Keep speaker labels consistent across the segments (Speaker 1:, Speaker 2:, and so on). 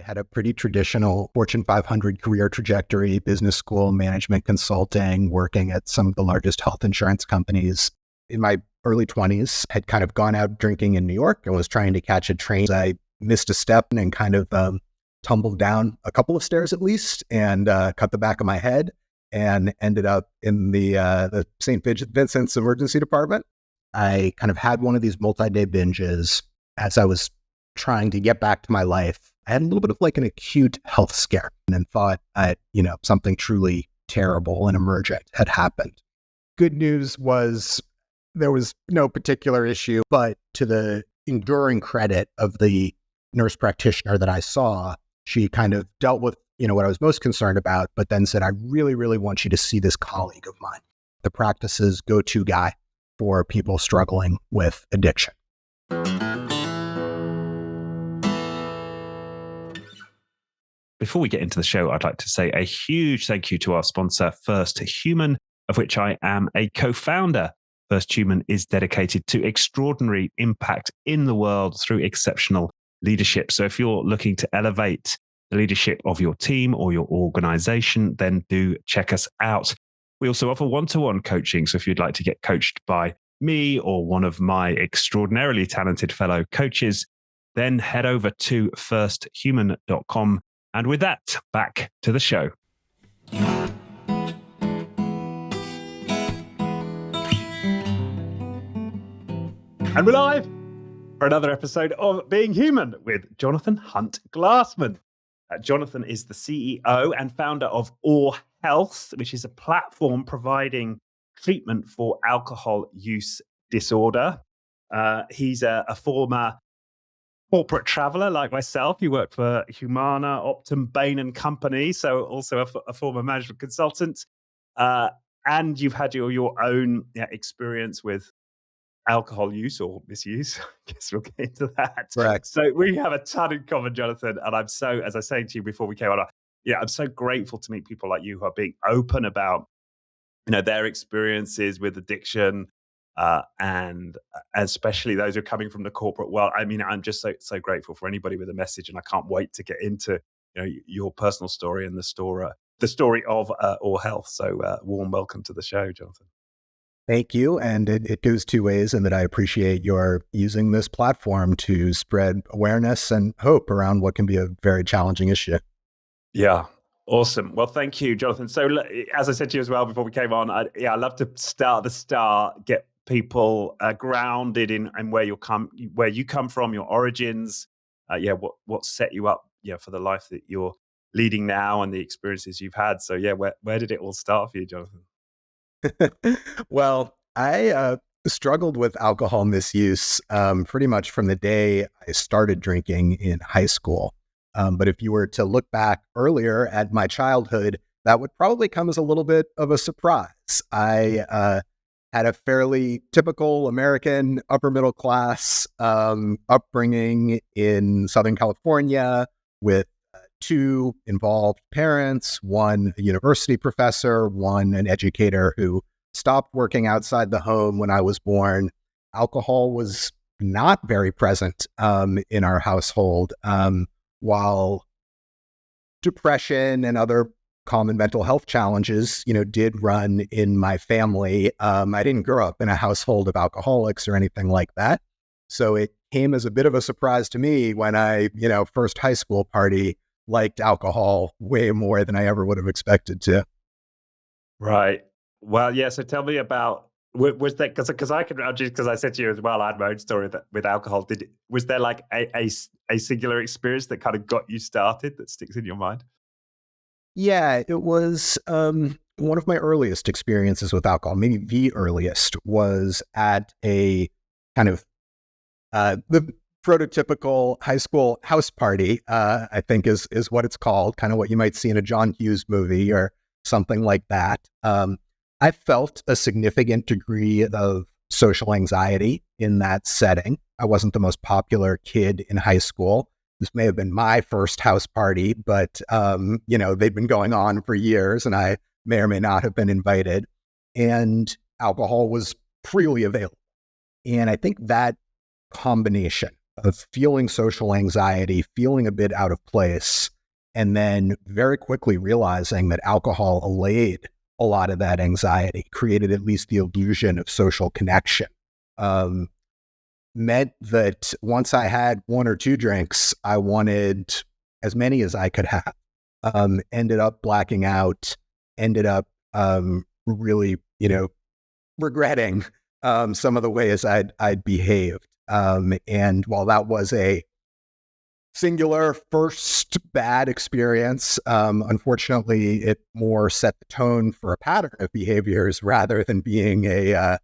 Speaker 1: had a pretty traditional Fortune 500 career trajectory, business school, management consulting, working at some of the largest health insurance companies. In my early 20s, had kind of gone out drinking in New York and was trying to catch a train. I missed a step and kind of tumbled down a couple of stairs at least and cut the back of my head and ended up in the St. Vincent's emergency department. I kind of had one of these multi-day binges as I was trying to get back to my life. I had a little bit of like an acute health scare and thought, something truly terrible and emergent had happened. Good news was there was no particular issue, but to the enduring credit of the nurse practitioner that I saw, she kind of dealt with, what I was most concerned about, but then said, I really, really want you to see this colleague of mine, the practice's go-to guy for people struggling with addiction.
Speaker 2: Before we get into the show, I'd like to say a huge thank you to our sponsor, First Human, of which I am a co-founder. First Human is dedicated to extraordinary impact in the world through exceptional leadership. So if you're looking to elevate the leadership of your team or your organization, then do check us out. We also offer one-to-one coaching. So if you'd like to get coached by me or one of my extraordinarily talented fellow coaches, then head over to firsthuman.com. And with that, back to the show. And we're live for another episode of Being Human with Jonathan Hunt-Glassman. Jonathan is the CEO and founder of Oar Health, which is a platform providing treatment for alcohol use disorder. He's a former corporate traveler like myself. You worked for Humana, Optum, Bain Company, so also a former management consultant. And you've had your own experience with alcohol use or misuse. I guess we'll get into that.
Speaker 1: Correct.
Speaker 2: So we have a ton in common, Jonathan. And I'm so, as I was saying to you before we came on, I'm so grateful to meet people like you who are being open about, their experiences with addiction, and especially those who are coming from the corporate world. I mean, I'm just so grateful for anybody with a message, and I can't wait to get into your personal story and the story of Oar Health. So warm welcome to the show, Jonathan.
Speaker 1: Thank you. And it goes two ways in that I appreciate your using this platform to spread awareness and hope around what can be a very challenging issue.
Speaker 2: Yeah. Awesome. Well, thank you, Jonathan. So as I said to you as well before we came on, I love to start at the start, get people grounded in where you come from, your origins, what set you up for the life that you're leading now and the experiences you've had. So where did it all start for you, Jonathan?
Speaker 1: Well, I struggled with alcohol misuse pretty much from the day I started drinking in high school. But if you were to look back earlier at my childhood, that would probably come as a little bit of a surprise. I had a fairly typical American upper middle class upbringing in Southern California with two involved parents, one a university professor, one an educator who stopped working outside the home when I was born. Alcohol was not very present in our household, while depression and other common mental health challenges, did run in my family. I didn't grow up in a household of alcoholics or anything like that. So it came as a bit of a surprise to me when I, first high school party, liked alcohol way more than I ever would have expected to.
Speaker 2: Right. Well, yeah. So tell me about, was that, because I said to you as well, I had my own story with alcohol. Was there like a singular experience that kind of got you started that sticks in your mind?
Speaker 1: Yeah, it was one of my earliest experiences with alcohol, maybe the earliest, was at a kind of the prototypical high school house party, I think is what it's called, kind of what you might see in a John Hughes movie or something like that. I felt a significant degree of social anxiety in that setting. I wasn't the most popular kid in high school. This may have been my first house party, but, they'd been going on for years and I may or may not have been invited. And alcohol was freely available. And I think that combination of feeling social anxiety, feeling a bit out of place, and then very quickly realizing that alcohol allayed a lot of that anxiety, created at least the illusion of social connection. Meant that once I had one or two drinks, I wanted as many as I could have. Ended up blacking out, ended up really, regretting some of the ways I'd behaved. And while that was a singular first bad experience, unfortunately, it more set the tone for a pattern of behaviors rather than being a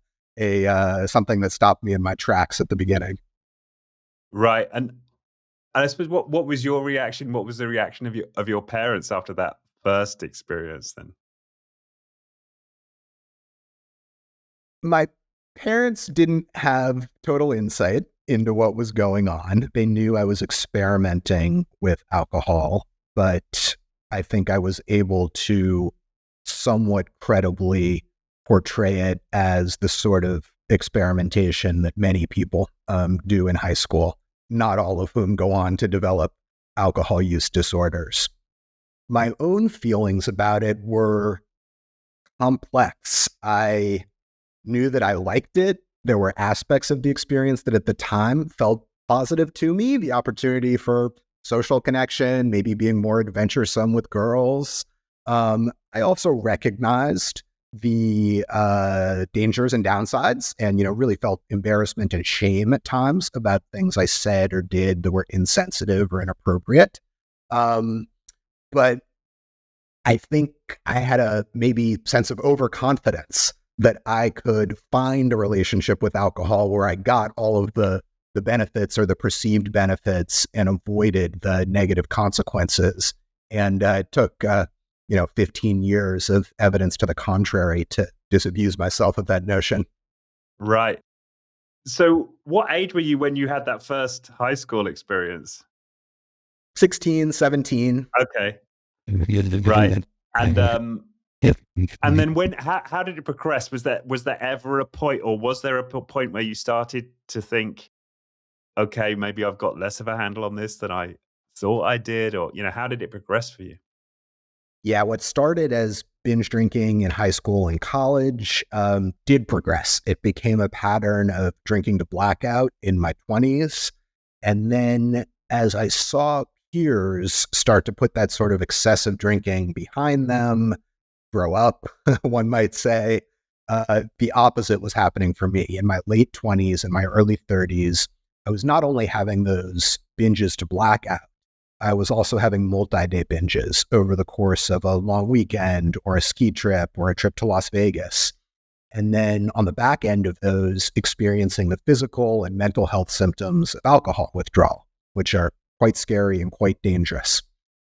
Speaker 1: something that stopped me in my tracks at the beginning.
Speaker 2: Right. And I suppose what was your reaction? What was the reaction of your parents after that first experience then?
Speaker 1: My parents didn't have total insight into what was going on. They knew I was experimenting with alcohol, but I think I was able to somewhat credibly portray it as the sort of experimentation that many people do in high school, not all of whom go on to develop alcohol use disorders. My own feelings about it were complex. I knew that I liked it. There were aspects of the experience that at the time felt positive to me, the opportunity for social connection, maybe being more adventuresome with girls. I also recognized the dangers and downsides and, really felt embarrassment and shame at times about things I said or did that were insensitive or inappropriate. But I think I had a maybe sense of overconfidence that I could find a relationship with alcohol where I got all of the benefits or the perceived benefits and avoided the negative consequences. And it took, 15 years of evidence to the contrary to disabuse myself of that notion.
Speaker 2: Right. So what age were you when you had that first high school experience?
Speaker 1: 16, 17.
Speaker 2: Okay. Right. And then how did it progress? Was there ever a point, or was there a point where you started to think, okay, maybe I've got less of a handle on this than I thought I did? Or, how did it progress for you?
Speaker 1: Yeah, what started as binge drinking in high school and college did progress. It became a pattern of drinking to blackout in my 20s. And then as I saw peers start to put that sort of excessive drinking behind them, grow up, one might say, the opposite was happening for me. In my late 20s and my early 30s, I was not only having those binges to blackout, I was also having multi-day binges over the course of a long weekend or a ski trip or a trip to Las Vegas. And then on the back end of those, experiencing the physical and mental health symptoms of alcohol withdrawal, which are quite scary and quite dangerous.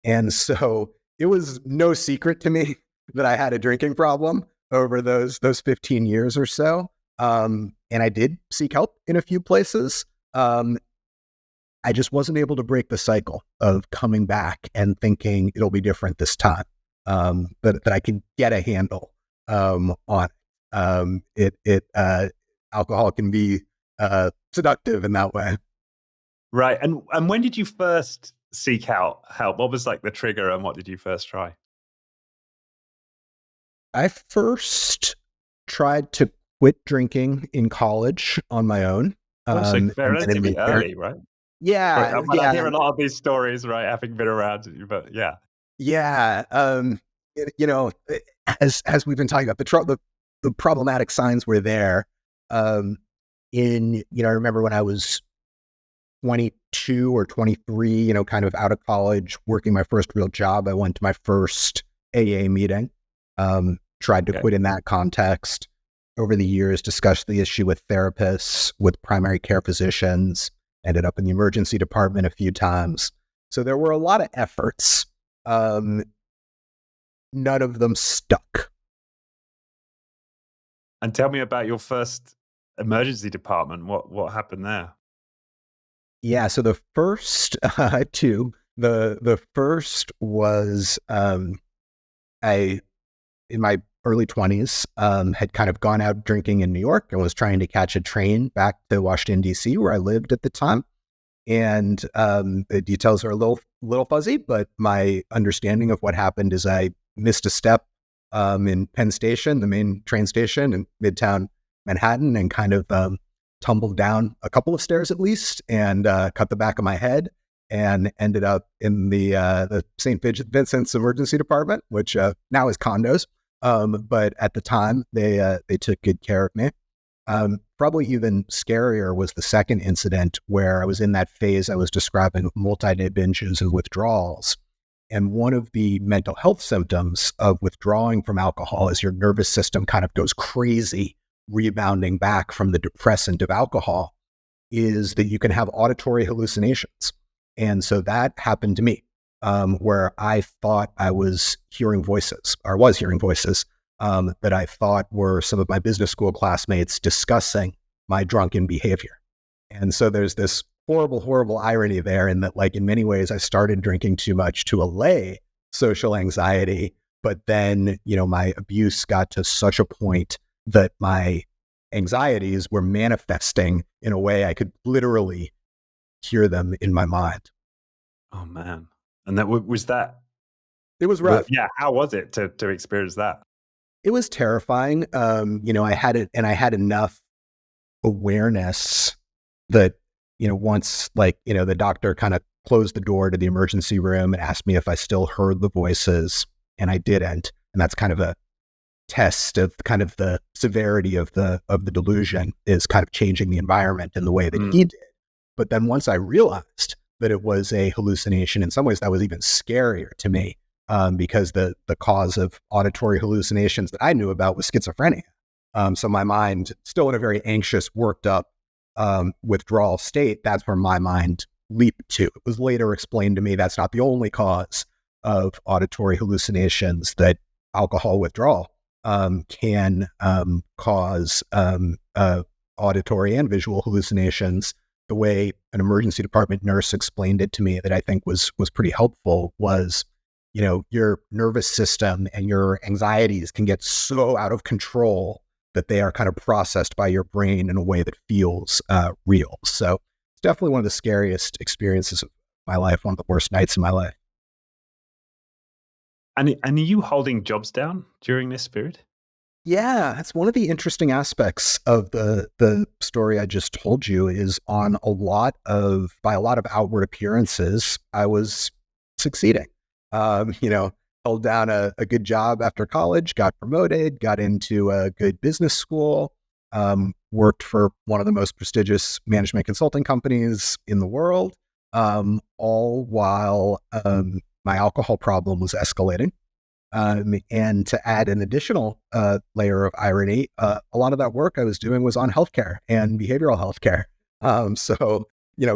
Speaker 1: And so it was no secret to me that I had a drinking problem over those 15 years or so. And I did seek help in a few places. I just wasn't able to break the cycle of coming back and thinking it'll be different this time, that I can get a handle on it. Alcohol can be seductive in that way.
Speaker 2: Right. And when did you first seek out help? What was like the trigger, and what did you first try?
Speaker 1: I first tried to quit drinking in college on my own.
Speaker 2: Oh, so
Speaker 1: And then in
Speaker 2: relatively
Speaker 1: my
Speaker 2: early, right? Right.
Speaker 1: yeah,
Speaker 2: I
Speaker 1: yeah,
Speaker 2: hear a lot of these stories, right? Having been around you, but yeah.
Speaker 1: yeah. You know, as we've been talking about, the problematic signs were there. I remember when I was 22 or 23, kind of out of college, working my first real job, I went to my first AA meeting. Tried to
Speaker 2: Okay.
Speaker 1: quit in that context. Over the years, discussed the issue with therapists, with primary care physicians, ended up in the emergency department a few times. So there were a lot of efforts. None of them stuck.
Speaker 2: And tell me about your first emergency department. What happened there?
Speaker 1: Yeah, so the first two, the first was I in my early 20s, had kind of gone out drinking in New York and was trying to catch a train back to Washington, D.C., where I lived at the time. And the details are a little fuzzy, but my understanding of what happened is I missed a step in Penn Station, the main train station in Midtown Manhattan, and kind of tumbled down a couple of stairs at least, and cut the back of my head, and ended up in the St. Vincent's Emergency Department, which now is condos. But at the time, they took good care of me. Probably even scarier was the second incident where I was in that phase I was describing of multi-day binges and withdrawals. And one of the mental health symptoms of withdrawing from alcohol is your nervous system kind of goes crazy, rebounding back from the depressant of alcohol, is that you can have auditory hallucinations. And so that happened to me, where I thought I was hearing voices, that I thought were some of my business school classmates discussing my drunken behavior. And so there's this horrible, horrible irony there, in that, like, in many ways, I started drinking too much to allay social anxiety, but then, my abuse got to such a point that my anxieties were manifesting in a way I could literally hear them in my mind.
Speaker 2: Oh man! And that was that.
Speaker 1: It was rough.
Speaker 2: Yeah. How was it to experience that?
Speaker 1: It was terrifying. I had it, and I had enough awareness that, once, the doctor kind of closed the door to the emergency room and asked me if I still heard the voices, and I didn't. And that's kind of a test of kind of the severity of the delusion, is kind of changing the environment in the way that he did. But then once I realized that it was a hallucination, in some ways that was even scarier to me, because the cause of auditory hallucinations that I knew about was schizophrenia. So my mind, still in a very anxious, worked up withdrawal state, that's where my mind leaped to. It was later explained to me that's not the only cause of auditory hallucinations, that alcohol withdrawal can cause auditory and visual hallucinations. The way an emergency department nurse explained it to me, that I think was pretty helpful, was, your nervous system and your anxieties can get so out of control that they are kind of processed by your brain in a way that feels real. So it's definitely one of the scariest experiences of my life, one of the worst nights in my life.
Speaker 2: And are you holding jobs down during this period?
Speaker 1: Yeah, that's one of the interesting aspects of the story I just told you, is by a lot of outward appearances, I was succeeding. Held down a good job after college, got promoted, got into a good business school, worked for one of the most prestigious management consulting companies in the world, all while my alcohol problem was escalating. And to add an additional layer of irony, a lot of that work I was doing was on healthcare and behavioral healthcare. So,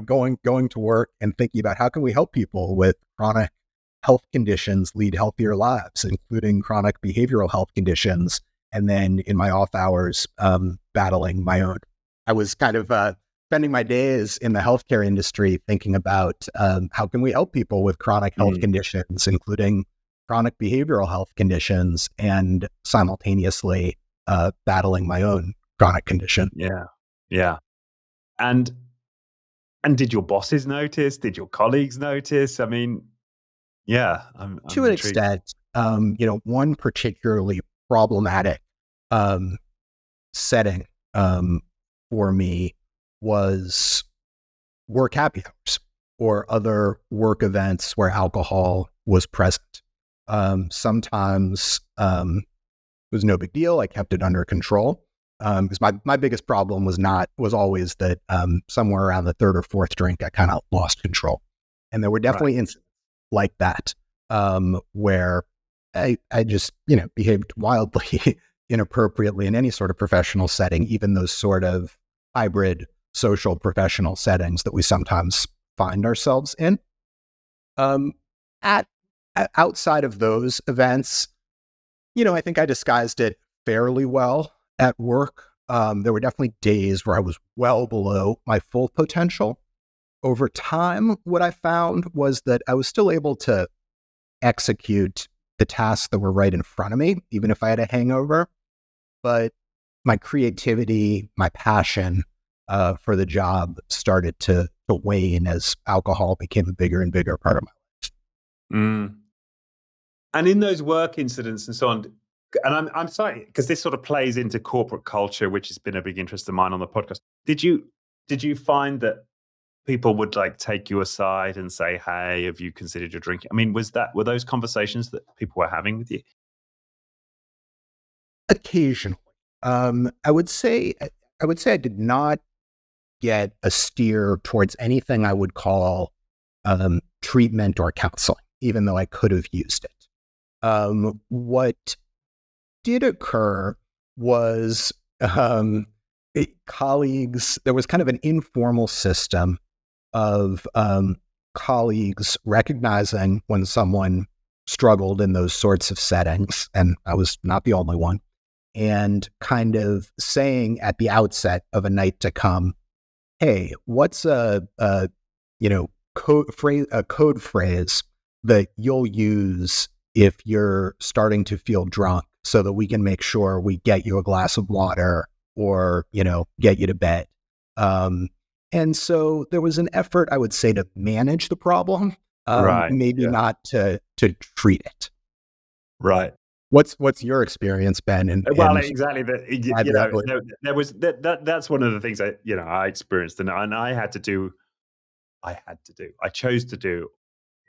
Speaker 1: going to work and thinking about how can we help people with chronic health conditions lead healthier lives, including chronic behavioral health conditions. And then in my off hours, battling my own. I was kind of spending my days in the healthcare industry thinking about how can we help people with chronic health conditions, including chronic behavioral health conditions, and simultaneously battling my own chronic condition.
Speaker 2: Yeah. And did your bosses notice? Did your colleagues notice? I mean, yeah, I'm
Speaker 1: To an
Speaker 2: intrigued.
Speaker 1: extent, one particularly problematic setting for me was work happy hours or other work events where alcohol was present. Sometimes it was no big deal. I kept it under control. Because my biggest problem was always that somewhere around the third or fourth drink, I kind of lost control. And there were definitely incidents like that, where I just, behaved wildly inappropriately in any sort of professional setting, even those sort of hybrid social professional settings that we sometimes find ourselves in. At outside of those events, I think I disguised it fairly well at work. There were definitely days where I was well below my full potential. Over time, what I found was that I was still able to execute the tasks that were right in front of me, even if I had a hangover. But my creativity, my passion for the job started to to wane as alcohol became a bigger and bigger part of my life.
Speaker 2: Mm. And in those work incidents and so on, and I'm sorry, because this sort of plays into corporate culture, which has been a big interest of mine on the podcast. Did you find that people would like take you aside and say, "Hey, have you considered your drinking?" I mean, were those conversations that people were having with you?
Speaker 1: Occasionally, I would say I did not get a steer towards anything I would call treatment or counseling, even though I could have used it. What did occur was colleagues, there was kind of an informal system of colleagues recognizing when someone struggled in those sorts of settings, and I was not the only one, and kind of saying at the outset of a night to come, hey, what's a code phrase that you'll use if you're starting to feel drunk, so that we can make sure we get you a glass of water or get you to bed. And so there was an effort, I would say, to manage the problem,
Speaker 2: Right.
Speaker 1: maybe
Speaker 2: Yeah.
Speaker 1: not to treat it.
Speaker 2: Right.
Speaker 1: What's your experience been
Speaker 2: Well,
Speaker 1: in
Speaker 2: exactly.
Speaker 1: privately?
Speaker 2: There was that's one of the things I experienced, and I had to do. I chose to do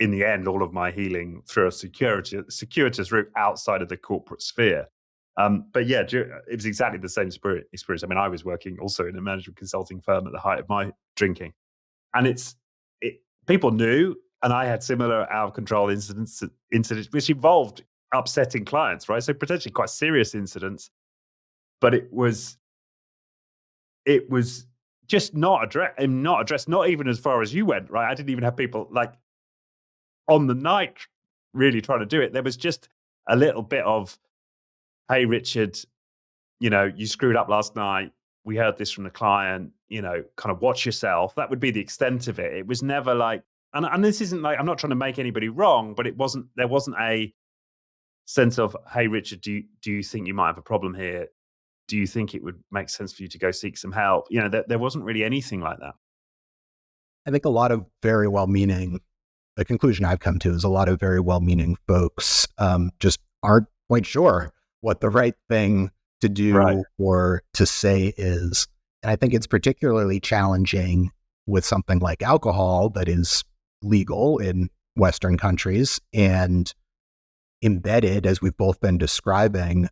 Speaker 2: in the end all of my healing through a circuitous route outside of the corporate sphere. But yeah, it was exactly the same experience. I mean, I was working also in a management consulting firm at the height of my drinking, and people knew, and I had similar out of control incidents which involved upsetting clients, right? So potentially quite serious incidents, but it was just not addressed, not even as far as you went, right? I didn't even have people like on the night really trying to do it. There was just a little bit of, hey, Richard, you screwed up last night. We heard this from the client, kind of watch yourself. That would be the extent of it. It was never like, and this isn't like, I'm not trying to make anybody wrong, but there wasn't a sense of, hey, Richard, do you think you might have a problem here? Do you think it would make sense for you to go seek some help? There wasn't really anything like that.
Speaker 1: I think a lot of very well-meaning, the conclusion I've come to is a lot of very well-meaning folks just aren't quite sure what the right thing to
Speaker 2: Right.
Speaker 1: do or to say is. And I think it's particularly challenging with something like alcohol that is legal in Western countries and embedded, as we've both been describing,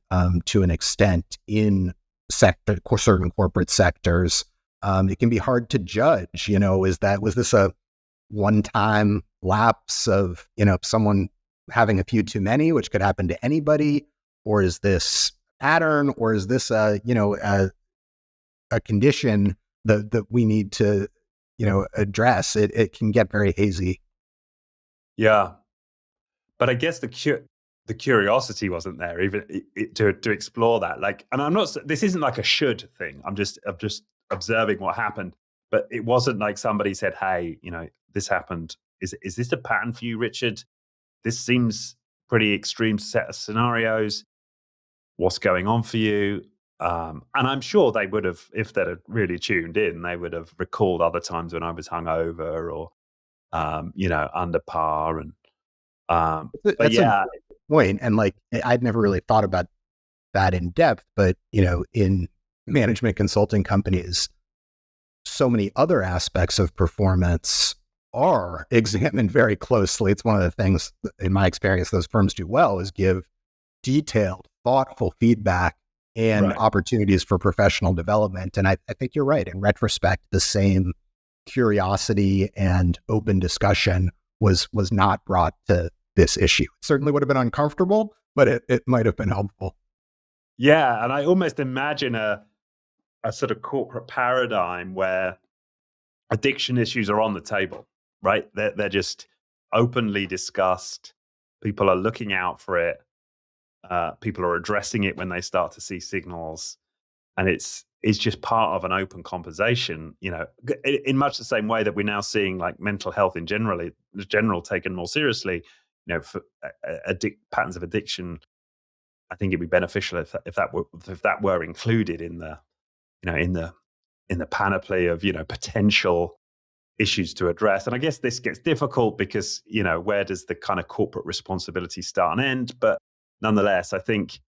Speaker 1: to an extent in certain corporate sectors. It can be hard to judge, was this a one-time lapse of, someone having a few too many, which could happen to anybody, or is this pattern, or is this a condition that we need to, address? It can get very hazy.
Speaker 2: Yeah. But I guess the curiosity wasn't there even to explore that. Like, and this isn't like a should thing. I'm just observing what happened. But it wasn't like somebody said, "Hey, this happened. Is this a pattern for you, Richard? This seems pretty extreme set of scenarios. What's going on for you?" And I'm sure they would have, if they'd have really tuned in, they would have recalled other times when I was hungover or under par and but
Speaker 1: That's a
Speaker 2: yeah.
Speaker 1: point. And like, I'd never really thought about that in depth, but, in management consulting companies, so many other aspects of performance are examined very closely. It's one of the things, in my experience, those firms do well is give detailed, thoughtful feedback and
Speaker 2: Right.
Speaker 1: opportunities for professional development. And I think you're right. In retrospect, the same curiosity and open discussion was not brought to this issue. It certainly would have been uncomfortable, but it might have been helpful.
Speaker 2: Yeah, and I almost imagine a sort of corporate paradigm where addiction issues are on the table, right? They're just openly discussed. People are looking out for it. People are addressing it when they start to see signals, and it's just part of an open conversation. In much the same way that we're now seeing like mental health in general taken more seriously. For patterns of addiction, I think it'd be beneficial if that were included in the in the panoply of potential issues to address. And I guess this gets difficult because, where does the kind of corporate responsibility start and end? But nonetheless, I think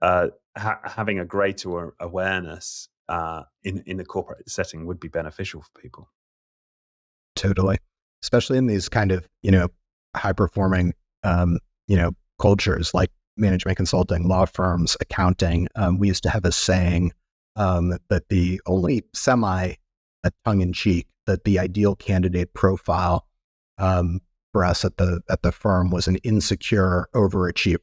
Speaker 2: having a greater awareness in the corporate setting would be beneficial for people.
Speaker 1: Totally. Especially in these kind of, high performing, cultures like management consulting, law firms, accounting. We used to have a saying that the only tongue in cheek, that the ideal candidate profile for us at the firm was an insecure overachiever,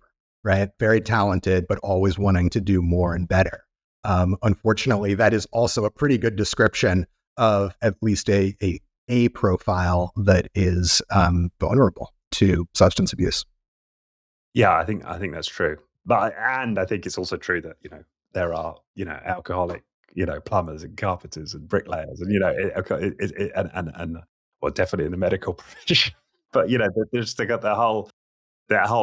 Speaker 1: right? Very talented, but always wanting to do more and better. Unfortunately, that is also a pretty good description of at least a profile that is vulnerable to substance abuse.
Speaker 2: Yeah, I think that's true. And I think it's also true that there are alcoholic plumbers and carpenters and bricklayers and well, definitely in the medical profession. But there's they got that whole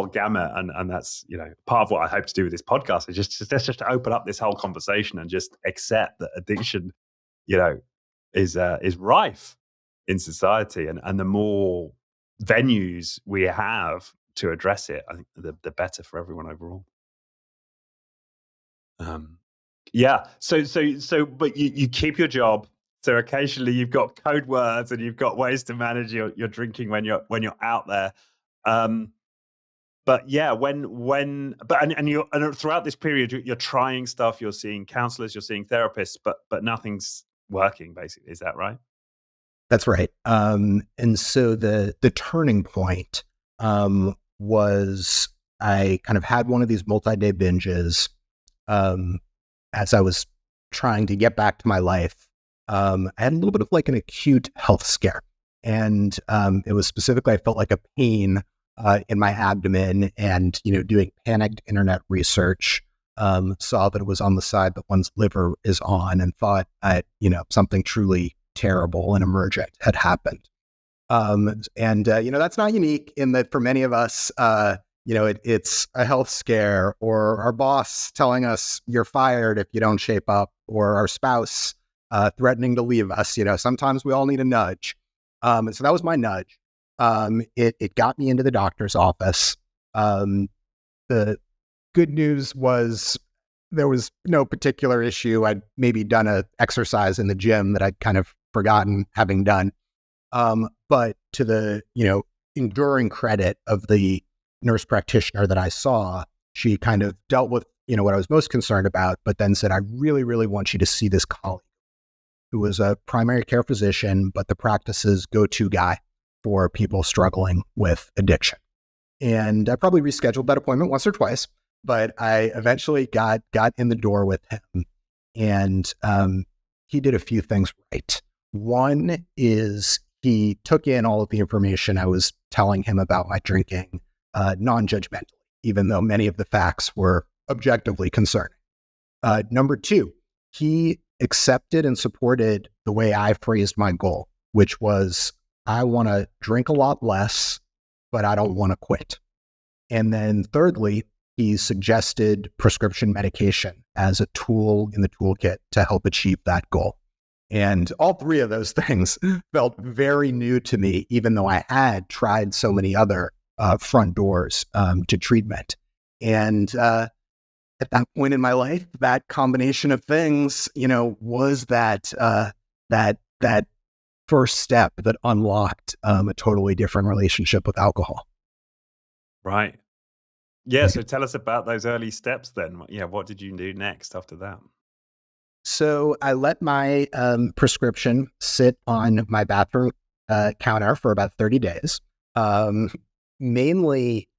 Speaker 2: gamut, and that's part of what I hope to do with this podcast is just to open up this whole conversation and just accept that addiction is rife in society, and the more venues we have to address it, I think the better for everyone overall. Yeah. So, but you keep your job. So occasionally you've got code words and you've got ways to manage your drinking when you're out there. But yeah, and throughout this period, you're trying stuff. You're seeing counselors, you're seeing therapists, but nothing's working. Basically, is that right?
Speaker 1: That's right. And so the turning point was I kind of had one of these multi-day binges as I was trying to get back to my life. I had a little bit of like an acute health scare, and it was specifically I felt like a pain in my abdomen, and doing panicked internet research, saw that it was on the side that one's liver is on, and thought something truly terrible and emergent had happened. And that's not unique in that for many of us, it's a health scare, or our boss telling us you're fired if you don't shape up, or our spouse threatening to leave us. Sometimes we all need a nudge. And so that was my nudge. It got me into the doctor's office. The good news was there was no particular issue. I'd maybe done an exercise in the gym that I'd kind of forgotten having done. But to the, enduring credit of the nurse practitioner that I saw, she kind of dealt with, what I was most concerned about, but then said, I really, really want you to see this colleague who was a primary care physician, but the practice's go-to guy for people struggling with addiction. And I probably rescheduled that appointment once or twice, but I eventually got in the door with him, and he did a few things right. One is he took in all of the information I was telling him about my drinking non-judgmentally, even though many of the facts were objectively concerning. Number two, he accepted and supported the way I phrased my goal, which was, I want to drink a lot less, but I don't want to quit. And then thirdly, he suggested prescription medication as a tool in the toolkit to help achieve that goal. And all three of those things felt very new to me, even though I had tried so many other front doors to treatment. And at that point in my life, that combination of things, was that first step that unlocked a totally different relationship with alcohol.
Speaker 2: Right. Yeah. So tell us about those early steps then. Yeah. What did you do next after that?
Speaker 1: So I let my prescription sit on my bathroom counter for about 30 days, mainly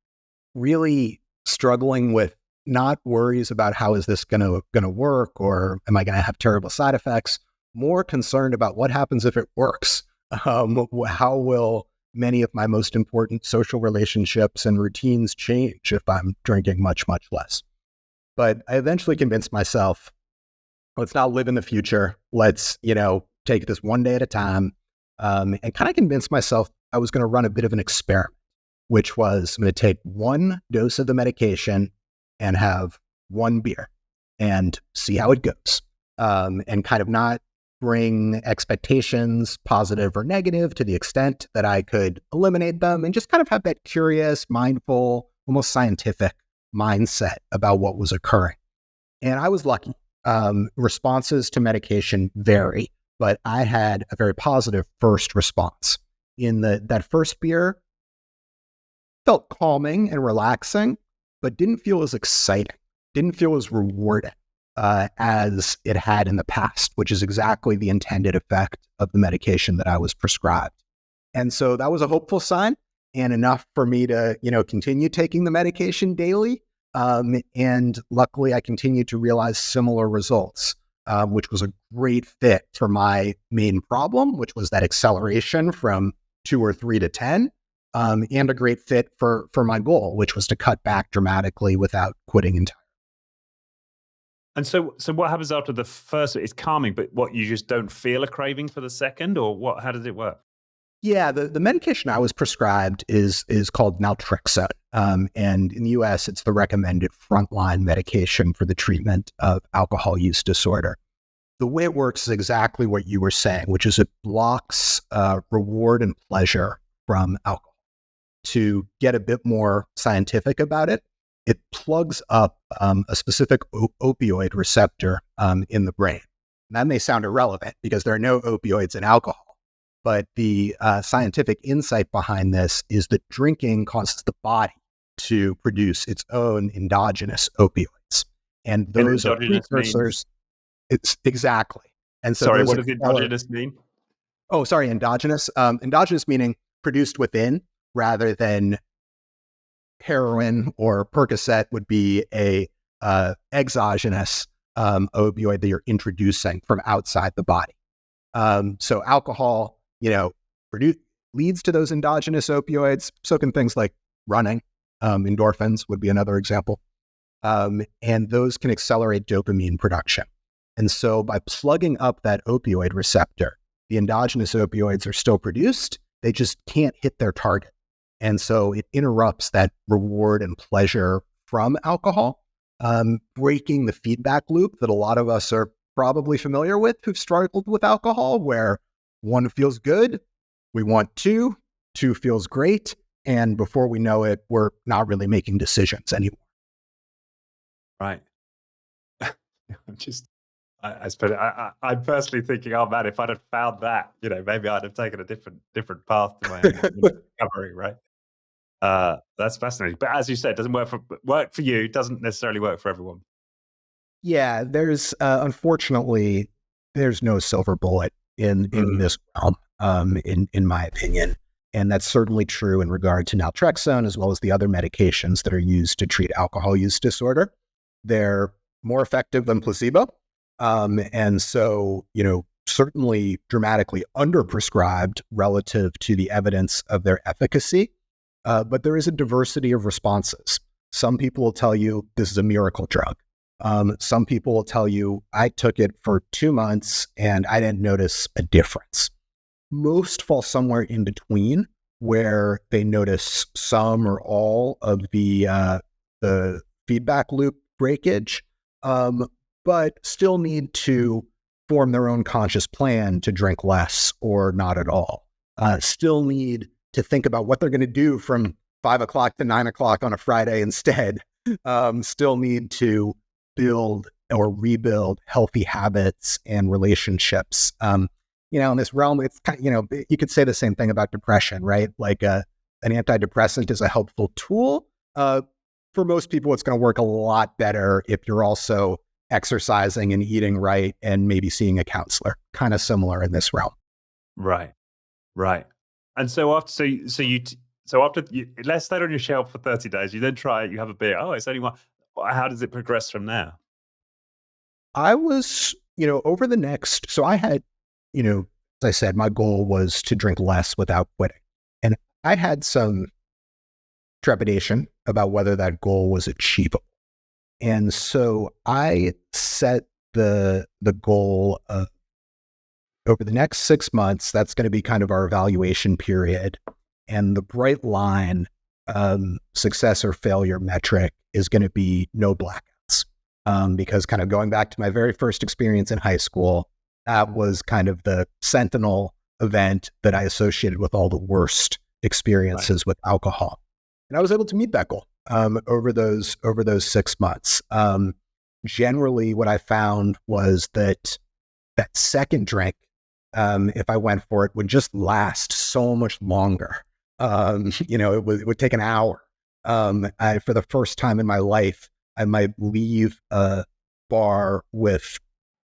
Speaker 1: really struggling with not worries about how is this going to work, or am I going to have terrible side effects, more concerned about what happens if it works. How will many of my most important social relationships and routines change if I'm drinking much, much less? But I eventually convinced myself, let's not live in the future. Let's, take this one day at a time. And kind of convinced myself I was going to run a bit of an experiment, which was I'm going to take one dose of the medication and have one beer and see how it goes. And kind of not bring expectations, positive or negative, to the extent that I could eliminate them, and just kind of have that curious, mindful, almost scientific mindset about what was occurring. And I was lucky. Responses to medication vary, but I had a very positive first response. In that first beer, felt calming and relaxing, but didn't feel as exciting, didn't feel as rewarding as it had in the past, which is exactly the intended effect of the medication that I was prescribed. And so that was a hopeful sign, and enough for me to, continue taking the medication daily. And luckily, I continued to realize similar results, which was a great fit for my main problem, which was that acceleration from 2 or 3 to 10, and a great fit for my goal, which was to cut back dramatically without quitting entirely.
Speaker 2: And so what happens after the first? It's calming, but what, you just don't feel a craving for the second, or what? How does it work?
Speaker 1: Yeah, the medication I was prescribed is called Naltrexone. And in the US, it's the recommended frontline medication for the treatment of alcohol use disorder. The way it works is exactly what you were saying, which is it blocks reward and pleasure from alcohol. To get a bit more scientific about it, it plugs up a specific opioid receptor in the brain. And that may sound irrelevant because there are no opioids in alcohol. But the scientific insight behind this is that drinking causes the body to produce its own endogenous opioids. And those are precursors. It's exactly. And so
Speaker 2: sorry,
Speaker 1: those
Speaker 2: what does endogenous mean?
Speaker 1: Oh, sorry, endogenous. Endogenous meaning produced within, rather than heroin or Percocet would be a exogenous opioid that you're introducing from outside the body. So alcohol, leads to those endogenous opioids. So can things like running. Endorphins would be another example. And those can accelerate dopamine production. And so by plugging up that opioid receptor, the endogenous opioids are still produced. They just can't hit their target. And so it interrupts that reward and pleasure from alcohol, breaking the feedback loop that a lot of us are probably familiar with who've struggled with alcohol, where 1 feels good, we want 2 feels great, and before we know it, we're not really making decisions anymore.
Speaker 2: Right. I'm personally thinking, oh man, if I'd have found that, maybe I'd have taken a different path to my own recovery, right? That's fascinating. But as you said, it doesn't work for you, doesn't necessarily work for everyone.
Speaker 1: Yeah, there's unfortunately, there's no silver bullet in this realm, in my opinion. And that's certainly true in regard to naltrexone, as well as the other medications that are used to treat alcohol use disorder. They're more effective than placebo. And so, certainly dramatically underprescribed relative to the evidence of their efficacy. But there is a diversity of responses. Some people will tell you this is a miracle drug. Some people will tell you, I took it for 2 months and I didn't notice a difference. Most fall somewhere in between, where they notice some or all of the feedback loop breakage, but still need to form their own conscious plan to drink less or not at all. Still need to think about what they're going to do from 5 o'clock to 9 o'clock on a Friday instead. Still need to build or rebuild healthy habits and relationships. In this realm, it's kind of, you could say the same thing about depression, right? Like an antidepressant is a helpful tool. For most people, it's going to work a lot better if you're also exercising and eating right and maybe seeing a counselor. Kind of similar in this realm.
Speaker 2: Right. And so after you let's stay on your shelf for 30 days, you then try it, you have a beer. Oh, it's only one. How does it progress from there?
Speaker 1: I was, over the next, so I had, as I said, my goal was to drink less without quitting. And I had some trepidation about whether that goal was achievable. And so I set the goal of, over the next 6 months, that's going to be kind of our evaluation period. And the bright line success or failure metric is going to be no blackouts. Because kind of going back to my very first experience in high school, that was kind of the sentinel event that I associated with all the worst experiences with alcohol. And I was able to meet that goal over those 6 months. Generally, what I found was that second drink, if I went for it, would just last so much longer. It would take an hour. For the first time in my life, I might leave a bar with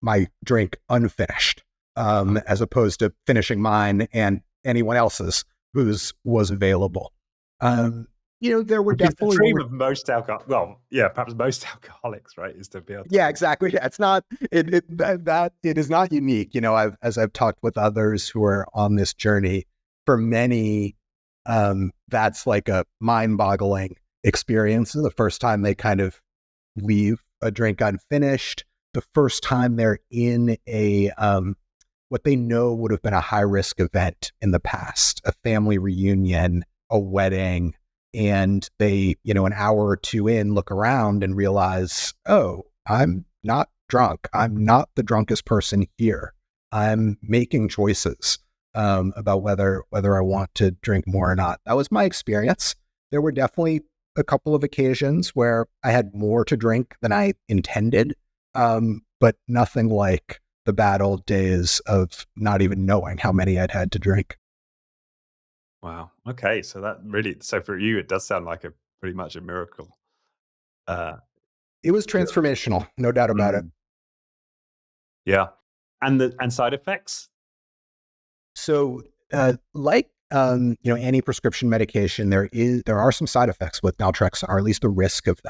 Speaker 1: my drink unfinished, as opposed to finishing mine and anyone else's whose was available. There were definitely
Speaker 2: the dream of most alcohol. Well, yeah, perhaps most alcoholics, right, is to be able to.
Speaker 1: Yeah, exactly. Yeah, it's not. It is not unique. As I've talked with others who are on this journey, for many, that's like a mind-boggling experience. The first time they kind of leave a drink unfinished, the first time they're in a what they know would have been a high-risk event in the past, a family reunion, a wedding, and they, an hour or two in, look around and realize, oh, I'm not drunk. I'm not the drunkest person here. I'm making choices about whether I want to drink more or not. That was my experience. There were definitely a couple of occasions where I had more to drink than I intended, but nothing like the bad old days of not even knowing how many I'd had to drink.
Speaker 2: Wow. Okay. So for you, it does sound like pretty much a miracle.
Speaker 1: It was transformational, no doubt about it.
Speaker 2: Yeah. And side effects?
Speaker 1: So, any prescription medication, there are some side effects with naltrexone, or at least the risk of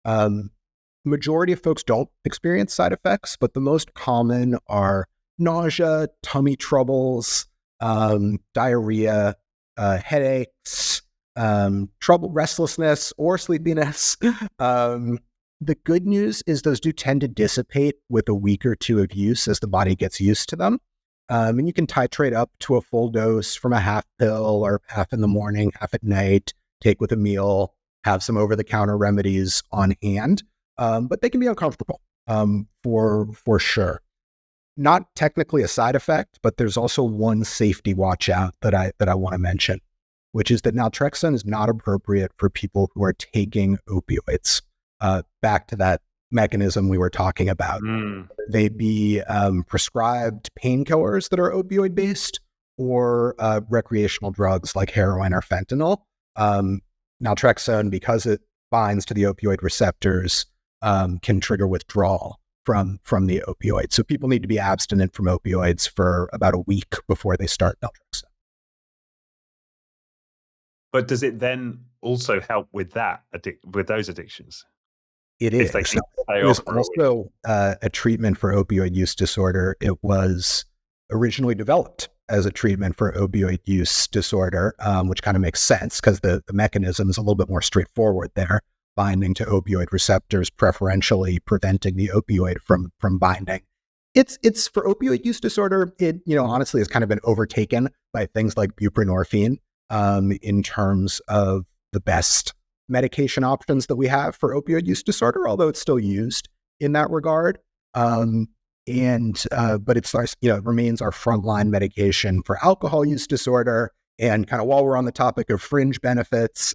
Speaker 1: them. Majority of folks don't experience side effects, but the most common are nausea, tummy troubles, diarrhea, headaches, restlessness, or sleepiness. The good news is those do tend to dissipate with a week or two of use as the body gets used to them. And you can titrate up to a full dose from a half pill, or half in the morning, half at night, take with a meal, have some over-the-counter remedies on hand. But they can be uncomfortable, for sure. Not technically a side effect, but there's also one safety watch out that I want to mention, which is that naltrexone is not appropriate for people who are taking opioids. Back to that mechanism we were talking about. They be prescribed painkillers that are opioid based, or recreational drugs like heroin or fentanyl. Naltrexone, because it binds to the opioid receptors, can trigger withdrawal from the opioid. So people need to be abstinent from opioids for about a week before they start naltrexone.
Speaker 2: But does it then also help with with those addictions?
Speaker 1: It
Speaker 2: If
Speaker 1: is.
Speaker 2: they can stay
Speaker 1: It is
Speaker 2: off for a week?
Speaker 1: also a treatment for opioid use disorder. It was originally developed as a treatment for opioid use disorder, which kind of makes sense because the mechanism is a little bit more straightforward there, binding to opioid receptors, preferentially preventing the opioid from binding. It's for opioid use disorder. It honestly has kind of been overtaken by things like buprenorphine in terms of the best medication options that we have for opioid use disorder, although it's still used in that regard. But it remains our frontline medication for alcohol use disorder. And kind of while we're on the topic of fringe benefits,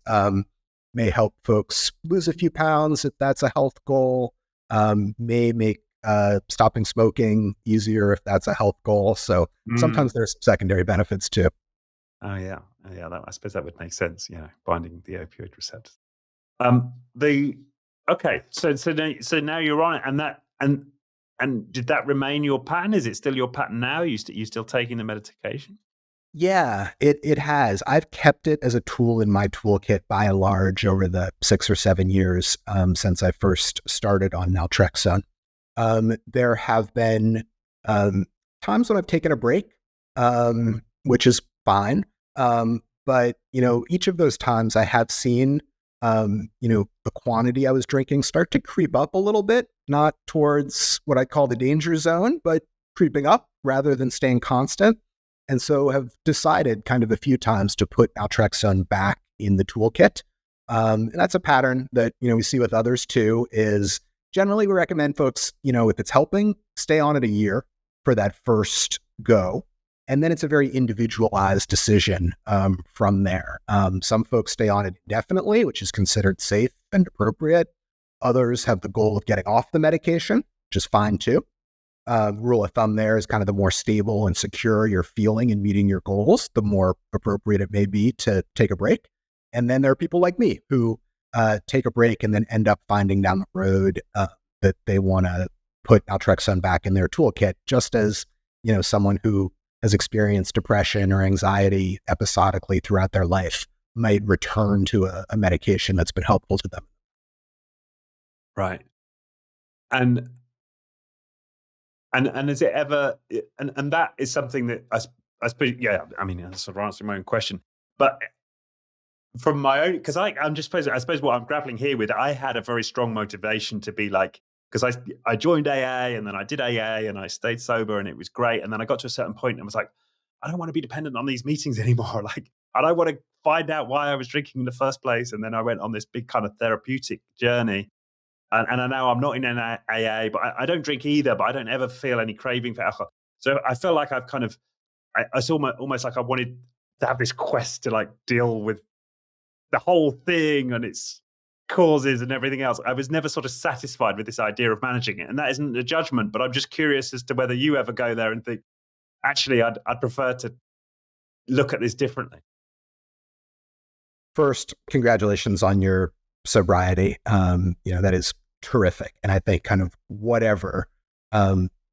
Speaker 1: may help folks lose a few pounds if that's a health goal, may make stopping smoking easier if that's a health goal. So sometimes there's secondary benefits too.
Speaker 2: Oh yeah. I suppose that would make sense. Binding the opioid receptors. So now you're on it, and did that remain your pattern? Is it still your pattern now? You still taking the medication?
Speaker 1: Yeah, it has. I've kept it as a tool in my toolkit by and large over the 6 or 7 years since I first started on naltrexone. There have been times when I've taken a break, which is fine. But each of those times I have seen the quantity I was drinking start to creep up a little bit, not towards what I call the danger zone, but creeping up rather than staying constant. And so have decided kind of a few times to put naltrexone back in the toolkit. And that's a pattern that, we see with others too, is generally we recommend folks, if it's helping, stay on it a year. for that first go. And then it's a very individualized decision from there. Some folks stay on it indefinitely, which is considered safe and appropriate. Others have the goal of getting off the medication, which is fine too. Rule of thumb there is kind of the more stable and secure you're feeling in meeting your goals, the more appropriate it may be to take a break. And then there are people like me who take a break and then end up finding down the road that they want to put naltrexone back in their toolkit, just as, someone who has experienced depression or anxiety episodically throughout their life might return to a medication that's been helpful to them.
Speaker 2: Right. And is it ever, and that is something that I suppose, yeah, I mean, I'm sort of answering my own question, but from my own, because I suppose what I'm grappling here with, I had a very strong motivation to be like, because I joined AA and then I did AA and I stayed sober and it was great. And then I got to a certain point and was like, I don't want to be dependent on these meetings anymore. Like, I don't want to find out why I was drinking in the first place. And then I went on this big kind of therapeutic journey. And I know I'm not in an AA, but I don't drink either, but I don't ever feel any craving for alcohol. So I feel like I've kind of, I saw almost like I wanted to have this quest to like deal with the whole thing and its causes and everything else. I was never sort of satisfied with this idea of managing it. And that isn't a judgment, but I'm just curious as to whether you ever go there and think, actually, I'd prefer to look at this differently.
Speaker 1: First, congratulations on your sobriety. That is terrific. And I think kind of whatever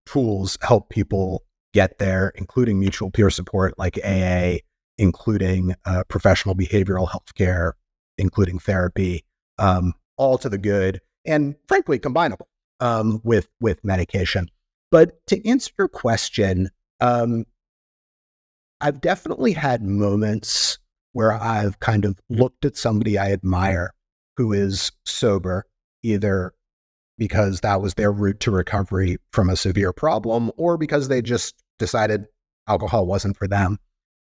Speaker 1: tools help people get there, including mutual peer support like AA, including professional behavioral healthcare, including therapy, all to the good and frankly combinable with medication. But to answer your question, I've definitely had moments where I've kind of looked at somebody I admire who is sober, either because that was their route to recovery from a severe problem or because they just decided alcohol wasn't for them.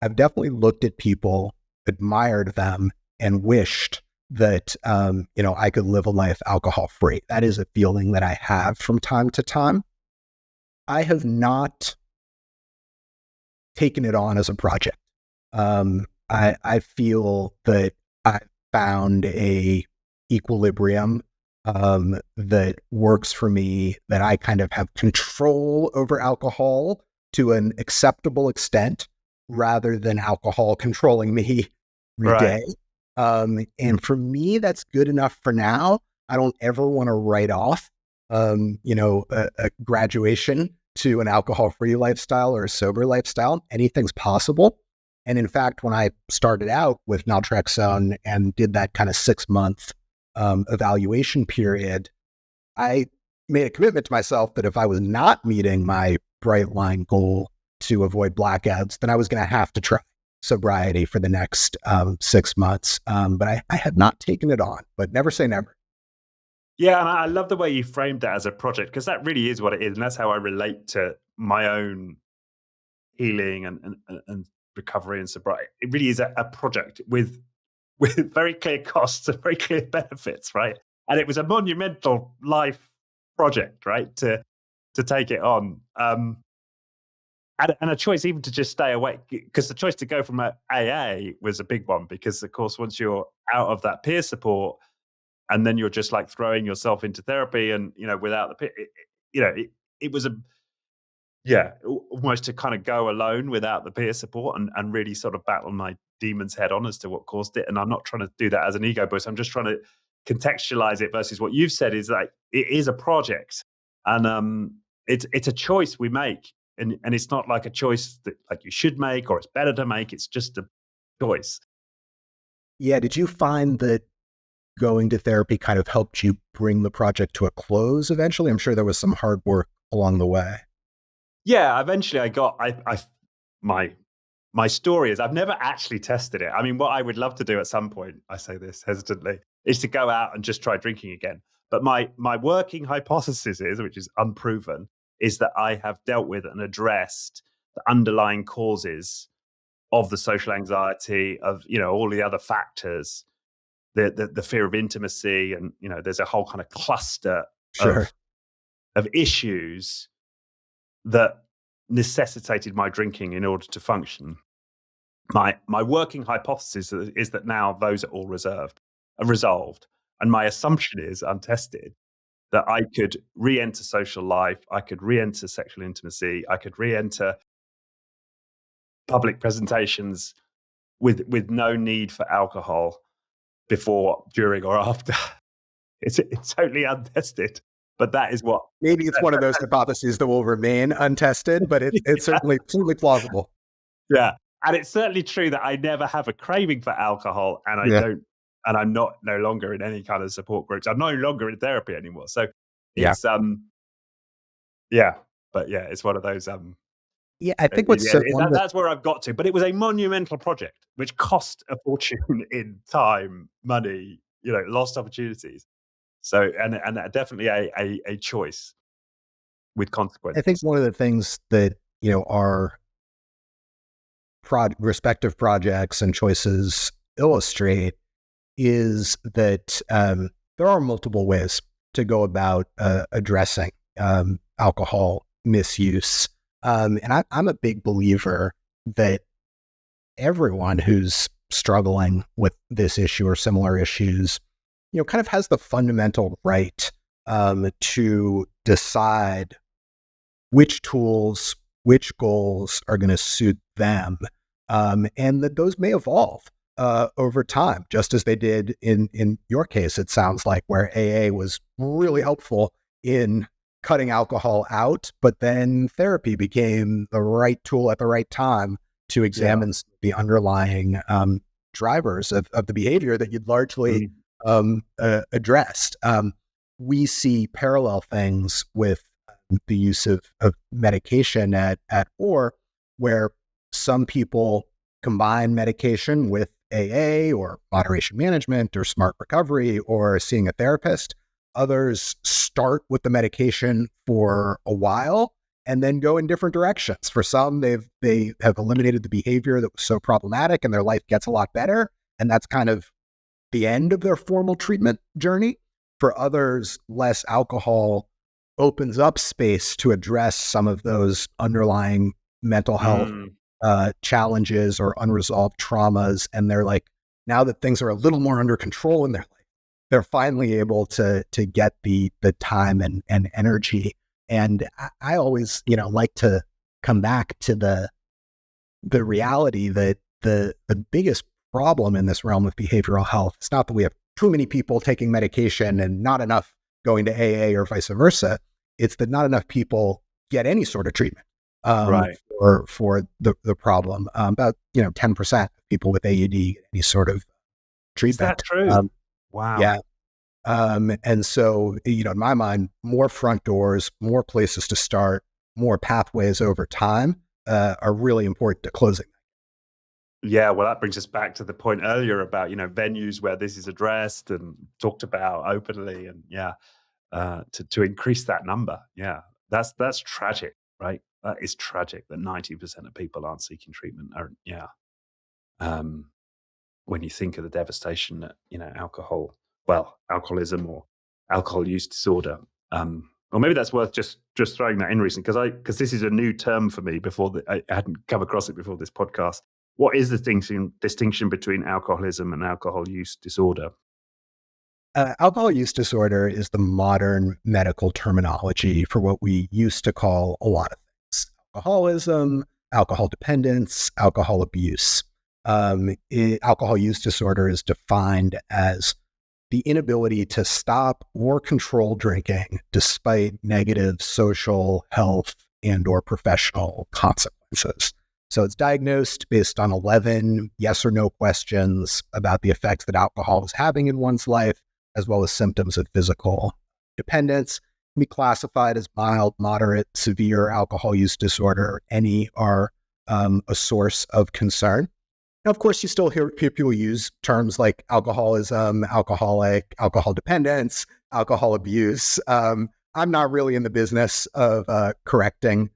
Speaker 1: I've definitely looked at people, admired them, and wished that, I could live a life alcohol free. That is a feeling that I have from time to time. I have not taken it on as a project. I feel that I found a equilibrium that works for me, that I kind of have control over alcohol to an acceptable extent rather than alcohol controlling me every day. And for me, that's good enough for now. I don't ever want to write off, a graduation to an alcohol-free lifestyle or a sober lifestyle. Anything's possible. And in fact, when I started out with naltrexone and did that kind of 6-month evaluation period, I made a commitment to myself that if I was not meeting my bright line goal to avoid blackouts, then I was going to have to try sobriety for the next 6 months. But I had not taken it on, but never say never.
Speaker 2: Yeah, and I love the way you framed that as a project, because that really is what it is. And that's how I relate to my own healing and recovery and sobriety. It really is a project with very clear costs and very clear benefits, right? And it was a monumental life project, right? To take it on. And a choice even to just stay away, because the choice to go from AA was a big one, because of course, once you're out of that peer support and then you're just like throwing yourself into therapy and, without the peer, it was almost to kind of go alone without the peer support and really sort of battle my demons head on as to what caused it. And I'm not trying to do that as an ego boost. I'm just trying to contextualize it versus what you've said is like, it is a project and it's a choice we make. And it's not like a choice that like you should make or it's better to make. It's just a choice.
Speaker 1: Yeah. Did you find that going to therapy kind of helped you bring the project to a close eventually? I'm sure there was some hard work along the way.
Speaker 2: Yeah, eventually my story is I've never actually tested it. I mean, what I would love to do at some point, I say this hesitantly, is to go out and just try drinking again. But my working hypothesis is, which is unproven, is that I have dealt with and addressed the underlying causes of the social anxiety, of all the other factors, the fear of intimacy, and there's a whole kind of cluster
Speaker 1: Sure.
Speaker 2: of issues that necessitated my drinking in order to function. My working hypothesis is that now those are all resolved. And my assumption is, untested, that I could re-enter social life, I could re-enter sexual intimacy, I could re-enter public presentations with no need for alcohol before, during, or after. It's totally untested, but that is what.
Speaker 1: Maybe it's one of those hypotheses that will remain untested, but it's certainly plausible.
Speaker 2: Yeah. And it's certainly true that I never have a craving for alcohol, and I'm no longer in any kind of support groups. I'm no longer in therapy anymore. So it's it's one of those
Speaker 1: I think
Speaker 2: that's where I've got to. But it was a monumental project which cost a fortune in time, money, lost opportunities. So and definitely a choice with consequences.
Speaker 1: I think one of the things that our respective projects and choices illustrate is that there are multiple ways to go about addressing alcohol misuse. And I'm a big believer that everyone who's struggling with this issue or similar issues, kind of has the fundamental right to decide which tools, which goals are going to suit them, and that those may evolve over time, just as they did in your case, it sounds like, where AA was really helpful in cutting alcohol out, but then therapy became the right tool at the right time to examine the underlying drivers of the behavior that you'd largely addressed. We see parallel things with the use of medication at Oar, where some people combine medication with AA or moderation management or smart recovery or seeing a therapist. Others start with the medication for a while and then go in different directions. For some, they have eliminated the behavior that was so problematic and their life gets a lot better. And that's kind of the end of their formal treatment journey. For others, less alcohol opens up space to address some of those underlying mental health challenges or unresolved traumas. And they're like, now that things are a little more under control in their life, they're finally able to get the time and energy. And I always, like to come back to the reality that the biggest problem in this realm of behavioral health, it's not that we have too many people taking medication and not enough going to AA or vice versa. It's that not enough people get any sort of treatment for the problem. About 10% of people with AUD get any sort of treatment.
Speaker 2: Is that true? Wow.
Speaker 1: Yeah. And so, in my mind, more front doors, more places to start, more pathways over time are really important to closing.
Speaker 2: Yeah, well, that brings us back to the point earlier about, venues where this is addressed and talked about openly, and to increase that number. Yeah, that's tragic, right? That is tragic that 90% of people aren't seeking treatment. When you think of the devastation that, alcoholism or alcohol use disorder, or maybe that's worth just throwing that in recently, because this is a new term for me. I hadn't come across it before this podcast. What is the distinction between alcoholism and alcohol use disorder?
Speaker 1: Alcohol use disorder is the modern medical terminology for what we used to call a lot of things: alcoholism, alcohol dependence, alcohol abuse. Alcohol use disorder is defined as the inability to stop or control drinking despite negative social, health, and or professional consequences. So it's diagnosed based on 11 yes or no questions about the effects that alcohol is having in one's life, as well as symptoms of physical dependence. It can be classified as mild, moderate, severe alcohol use disorder. Any are a source of concern. Now, of course, you still hear people use terms like alcoholism, alcoholic, alcohol dependence, alcohol abuse. I'm not really in the business of correcting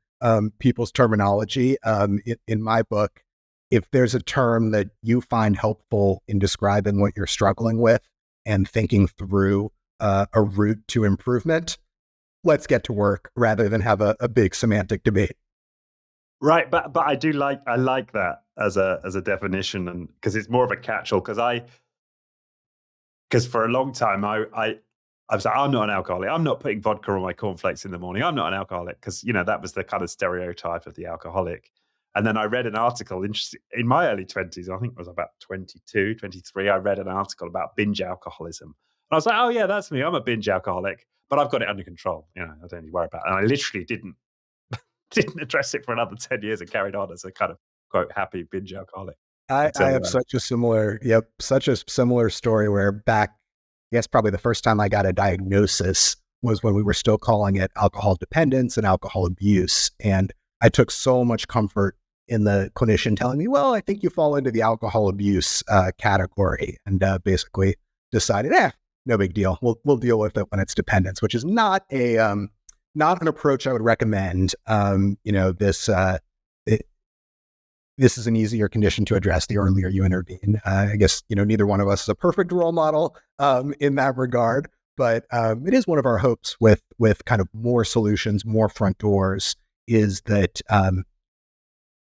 Speaker 1: people's terminology. In my book, if there's a term that you find helpful in describing what you're struggling with and thinking through a route to improvement, let's get to work rather than have a big semantic debate.
Speaker 2: Right, but I like that as a definition, and because it's more of a catch-all. Because for a long time I was like, I'm not an alcoholic. I'm not putting vodka on my cornflakes in the morning. I'm not an alcoholic, because that was the kind of stereotype of the alcoholic. And then I read an article in my early 20s, I think it was about 22, 23. I read an article about binge alcoholism. And I was like, oh yeah, that's me. I'm a binge alcoholic, but I've got it under control. I don't need to worry about it. And I literally didn't address it for another 10 years and carried on as a kind of quote happy binge alcoholic
Speaker 1: I
Speaker 2: until
Speaker 1: have such a similar story where back, yes, probably the first time I got a diagnosis was when we were still calling it alcohol dependence and alcohol abuse. And I took so much comfort in the clinician telling me, well, I think you fall into the alcohol abuse category, and basically decided, no big deal. We'll deal with it when it's dependence, which is not not an approach I would recommend. This is an easier condition to address the earlier you intervene. I guess, neither one of us is a perfect role model in that regard, but it is one of our hopes with kind of more solutions, more front doors, is that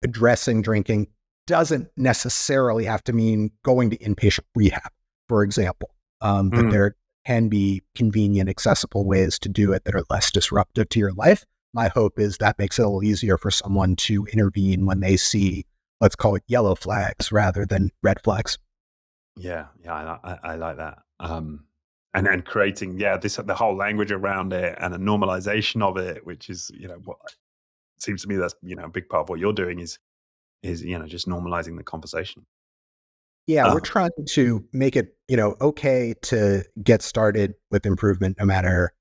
Speaker 1: addressing drinking doesn't necessarily have to mean going to inpatient rehab, for example. But there can be convenient, accessible ways to do it that are less disruptive to your life. My hope is that makes it a little easier for someone to intervene when they see, let's call it, yellow flags rather than red flags.
Speaker 2: Yeah, I like that. And creating, the whole language around it and a normalization of it, which is, what seems to me that's, a big part of what you're doing is, just normalizing the conversation.
Speaker 1: Yeah, we're trying to make it, okay to get started with improvement, no matter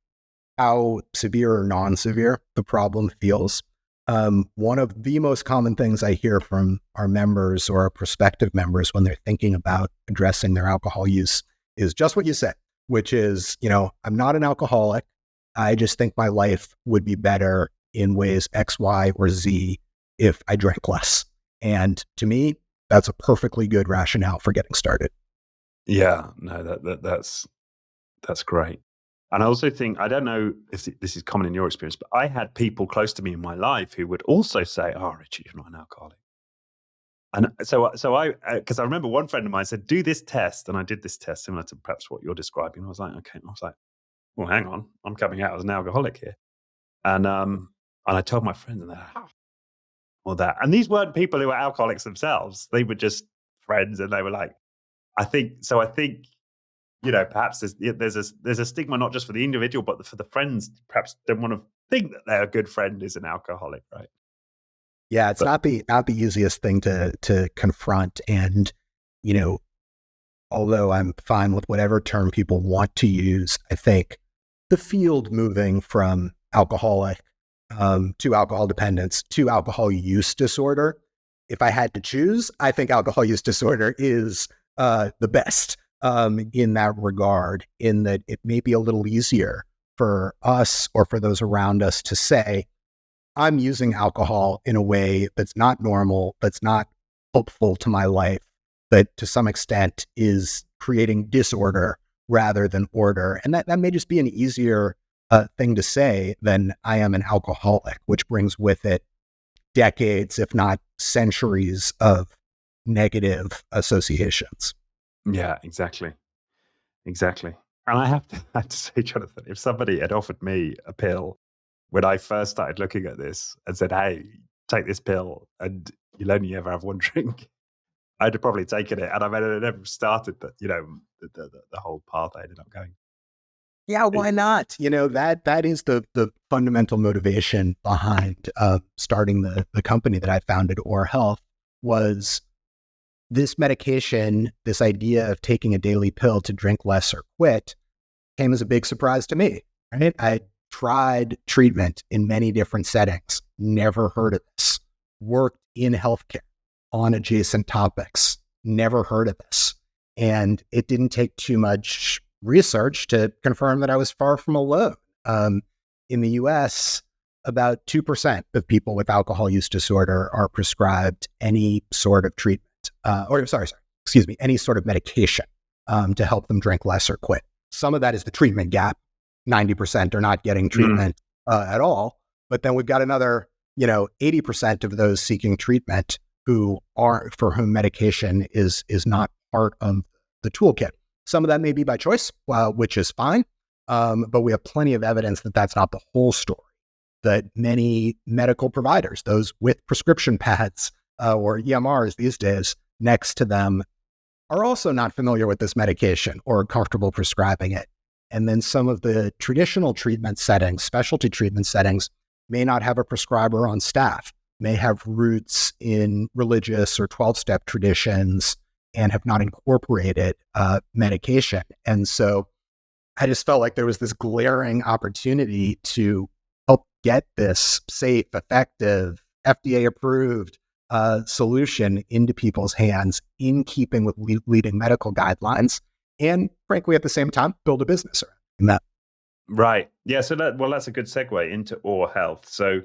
Speaker 1: how severe or non-severe the problem feels. One of the most common things I hear from our members or our prospective members when they're thinking about addressing their alcohol use is just what you said, which is, I'm not an alcoholic. I just think my life would be better in ways X, Y, or Z if I drank less. And to me, that's a perfectly good rationale for getting started.
Speaker 2: Yeah, no, that's great. And I also think, I don't know if this is common in your experience, but I had people close to me in my life who would also say, "Oh, Richard, you're not an alcoholic." And so I, because I remember one friend of mine said, "Do this test," and I did this test similar to perhaps what you're describing. I was like, "Okay," I was like, "Well, hang on, I'm coming out as an alcoholic here," and I told my friends, and they're like, "Oh, well, that." And these weren't people who were alcoholics themselves; they were just friends, and they were like, "I think so." I think, perhaps there's a stigma not just for the individual, but for the friends. Perhaps don't want to think that their good friend is an alcoholic, right?
Speaker 1: Yeah, it's
Speaker 2: But
Speaker 1: not the easiest thing to confront. And, you know, although I'm fine with whatever term people want to use, I think the field moving from alcoholic to alcohol dependence to alcohol use disorder, if I had to choose, I think alcohol use disorder is the best in that regard, in that it may be a little easier for us or for those around us to say, I'm using alcohol in a way that's not normal, that's not helpful to my life, that to some extent is creating disorder rather than order. And that may just be an easier thing to say than I am an alcoholic, which brings with it decades, if not centuries, of negative associations.
Speaker 2: yeah, exactly. And I have to say, Jonathan, if somebody had offered me a pill when I first started looking at this and said, "Hey, take this pill and you'll only ever have one drink," I'd have probably taken it. And I mean, I never started the whole path I ended up going.
Speaker 1: Yeah, why not? That is the fundamental motivation behind starting the company that I founded, Oar Health, was this medication, this idea of taking a daily pill to drink less or quit, came as a big surprise to me. Right? I tried treatment in many different settings, never heard of this. Worked in healthcare on adjacent topics, never heard of this. And it didn't take too much research to confirm that I was far from alone. In the US, about 2% of people with alcohol use disorder are prescribed any sort of treatment, any sort of medication to help them drink less or quit. Some of that is the treatment gap. 90% are not getting treatment at all. But then we've got another 80% of those seeking treatment for whom medication is not part of the toolkit. Some of that may be by choice, which is fine. But we have plenty of evidence that that's not the whole story, that many medical providers, those with prescription pads or EMRs these days next to them, are also not familiar with this medication or comfortable prescribing it. And then some of the traditional treatment settings, specialty treatment settings, may not have a prescriber on staff, may have roots in religious or 12-step traditions and have not incorporated medication. And so I just felt like there was this glaring opportunity to help get this safe, effective, FDA-approved solution into people's hands in keeping with leading medical guidelines, and frankly, at the same time, build a business around that.
Speaker 2: Right. Yeah. So that's a good segue into Oar Health. So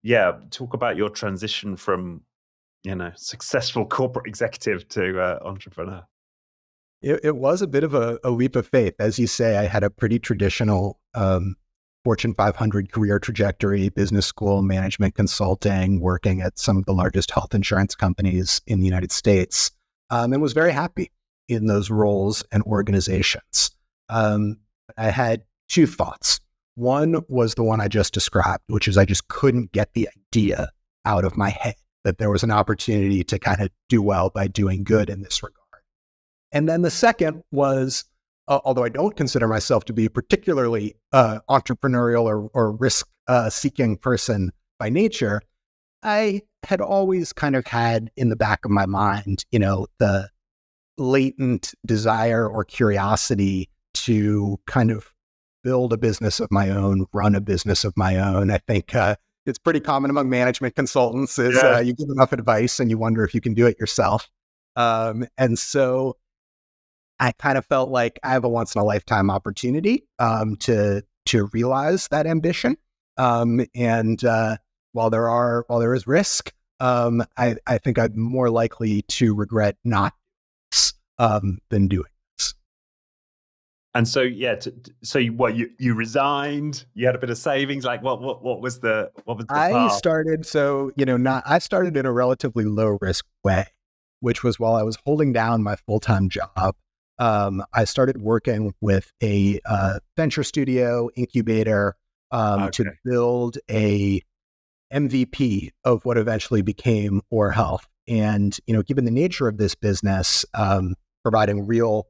Speaker 2: yeah, talk about your transition from, successful corporate executive to entrepreneur.
Speaker 1: It was a bit of a leap of faith. As you say, I had a pretty traditional Fortune 500 career trajectory, business school, management consulting, working at some of the largest health insurance companies in the United States, and was very happy in those roles and organizations. I had two thoughts. One was the one I just described, which is I just couldn't get the idea out of my head that there was an opportunity to kind of do well by doing good in this regard. And then the second was, although I don't consider myself to be a particularly entrepreneurial or risk-seeking person by nature, I had always kind of had in the back of my mind, the latent desire or curiosity to kind of build a business of my own, run a business of my own. I think it's pretty common among management consultants is you give enough advice and you wonder if you can do it yourself. And so I kind of felt like I have a once in a lifetime opportunity to realize that ambition. And while there is risk, I think I'm more likely to regret not than doing this.
Speaker 2: And so you resigned? You had a bit of savings. Like what was the path?
Speaker 1: I started in a relatively low risk way, which was while I was holding down my full-time job. I started working with a venture studio incubator to build a MVP of what eventually became Oar Health. And, given the nature of this business, providing real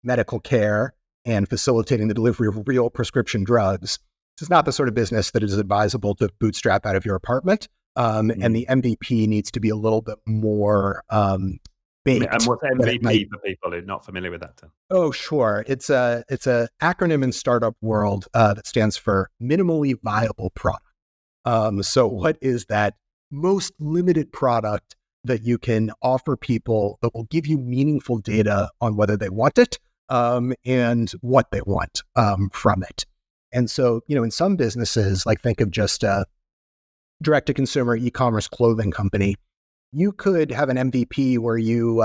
Speaker 1: medical care and facilitating the delivery of real prescription drugs, this is not the sort of business that is advisable to bootstrap out of your apartment. And the MVP needs to be a little bit more baked.
Speaker 2: And what's MVP for people who are not familiar with that term?
Speaker 1: Oh, sure. It's a acronym in startup world that stands for minimally viable product. So what is that most limited product that you can offer people that will give you meaningful data on whether they want it and what they want from it? And so, in some businesses, like think of just a direct-to-consumer e-commerce clothing company, you could have an MVP where you,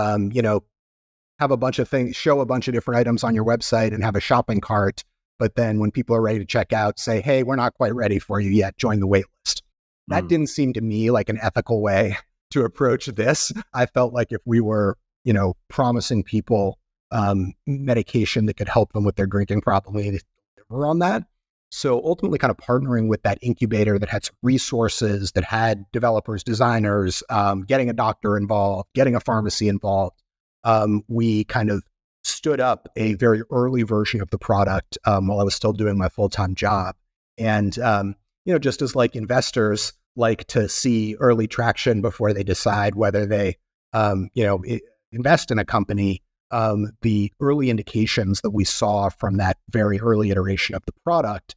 Speaker 1: have a bunch of things, show a bunch of different items on your website and have a shopping cart. But then when people are ready to check out, say, hey, we're not quite ready for you yet, join the wait list. That didn't seem to me like an ethical way to approach this. I felt like if we were, promising people medication that could help them with their drinking problem, we needed to deliver on that. So ultimately kind of partnering with that incubator that had some resources, that had developers, designers, getting a doctor involved, getting a pharmacy involved, we kind of stood up a very early version of the product while I was still doing my full-time job. And, just as like investors like to see early traction before they decide whether they, invest in a company, the early indications that we saw from that very early iteration of the product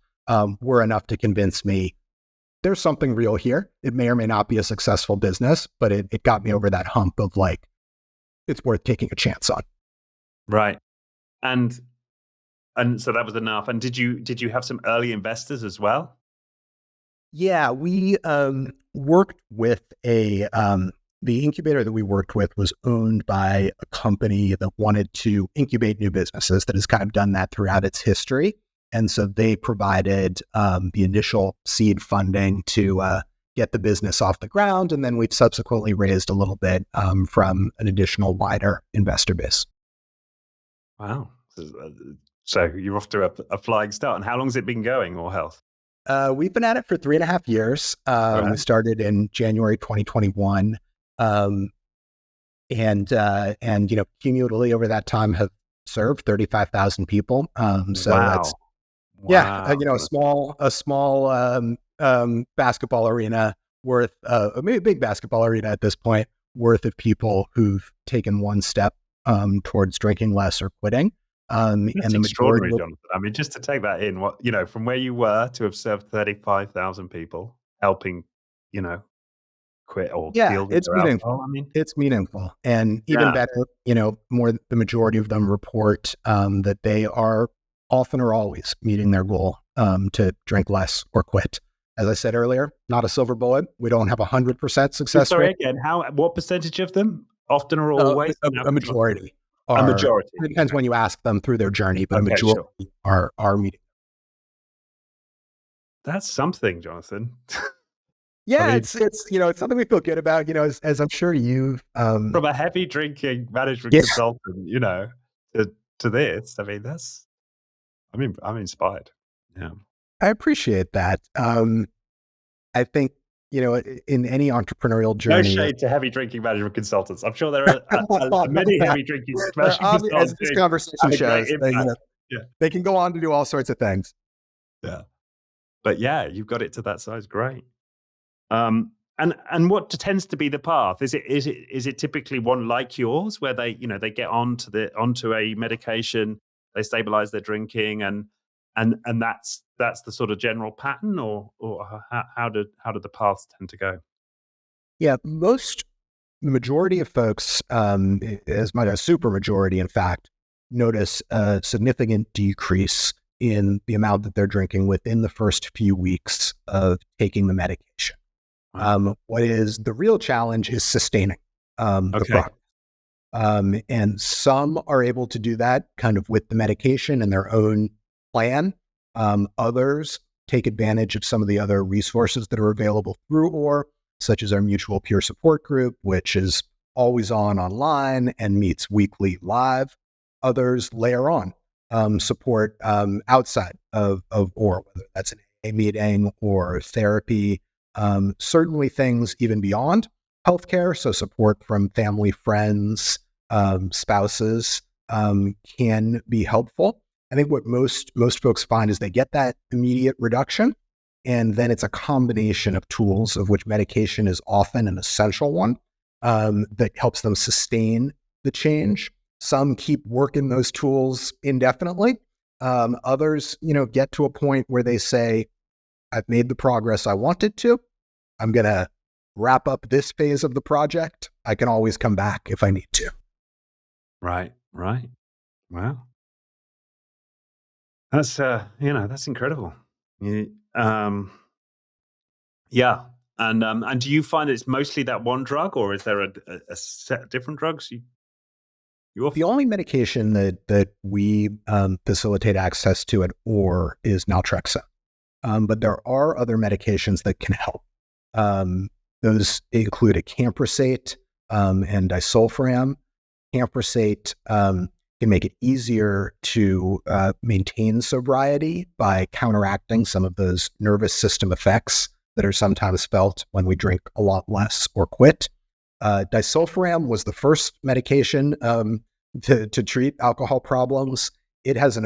Speaker 1: were enough to convince me there's something real here. It may or may not be a successful business, but it got me over that hump of like, it's worth taking a chance on.
Speaker 2: Right. And so that was enough. And did you have some early investors as well?
Speaker 1: Yeah, we worked with the incubator that we worked with was owned by a company that wanted to incubate new businesses that has kind of done that throughout its history. And so they provided the initial seed funding to get the business off the ground. And then we've subsequently raised a little bit from an additional wider investor base.
Speaker 2: Wow. So you're off to a flying start. And how long has it been going, Oar Health?
Speaker 1: We've been at it for 3.5 years. We started in January 2021. And cumulatively over that time have served 35,000 people. So that's, a small basketball arena worth, maybe a big basketball arena at this point, worth of people who've taken one step towards drinking less or quitting.
Speaker 2: That's
Speaker 1: and the
Speaker 2: extraordinary, Jonathan. I mean, just to take that in, from where you were to have served 35,000 people, helping, quit or deal with their alcohol. I mean,
Speaker 1: it's meaningful, and even better, the majority of them report that they are often or always meeting their goal to drink less or quit. As I said earlier, not a silver bullet. We don't have 100% success rate.
Speaker 2: Again, what percentage of them, often or always?
Speaker 1: A majority.
Speaker 2: A majority.
Speaker 1: It depends when you ask them through their journey, but a majority are meeting.
Speaker 2: That's something, Jonathan.
Speaker 1: Yeah, I mean, it's something we feel good about. As I'm sure you've
Speaker 2: from a heavy drinking management consultant, to this. I mean, I'm inspired. Yeah,
Speaker 1: I appreciate that. I think in any entrepreneurial journey,
Speaker 2: no shade to heavy drinking management consultants. I'm sure there are many heavy drinking management consultants.
Speaker 1: As this conversation shows, they can go on to do all sorts of things.
Speaker 2: Yeah, but you've got it to that size. Great. And what tends to be the path? Is it typically one like yours where they get onto a medication, they stabilize their drinking, and that's the sort of general pattern, or how do the paths tend to go?
Speaker 1: Yeah, the majority of folks, as much as super majority, in fact, notice a significant decrease in the amount that they're drinking within the first few weeks of taking the medication. What is the real challenge is sustaining the progress. And some are able to do that kind of with the medication and their own plan. Others take advantage of some of the other resources that are available through Oar, such as our mutual peer support group, which is always online and meets weekly live. Others layer on support outside of Oar, whether that's an AA meeting or therapy. Certainly things even beyond healthcare, so support from family, friends, spouses can be helpful. I think what most folks find is they get that immediate reduction, and then it's a combination of tools, of which medication is often an essential one, that helps them sustain the change. Some keep working those tools indefinitely. Others, get to a point where they say, I've made the progress I wanted to. I'm going to wrap up this phase of the project. I can always come back if I need to.
Speaker 2: Right. Wow. That's, that's incredible. And do you find it's mostly that one drug, or is there a set of different drugs you offer?
Speaker 1: The only medication that we facilitate access to at Oar is Naltrexone. But there are other medications that can help. Those include acamprosate and disulfiram. Acamprosate can make it easier to maintain sobriety by counteracting some of those nervous system effects that are sometimes felt when we drink a lot less or quit. Disulfiram was the first medication to treat alcohol problems. It has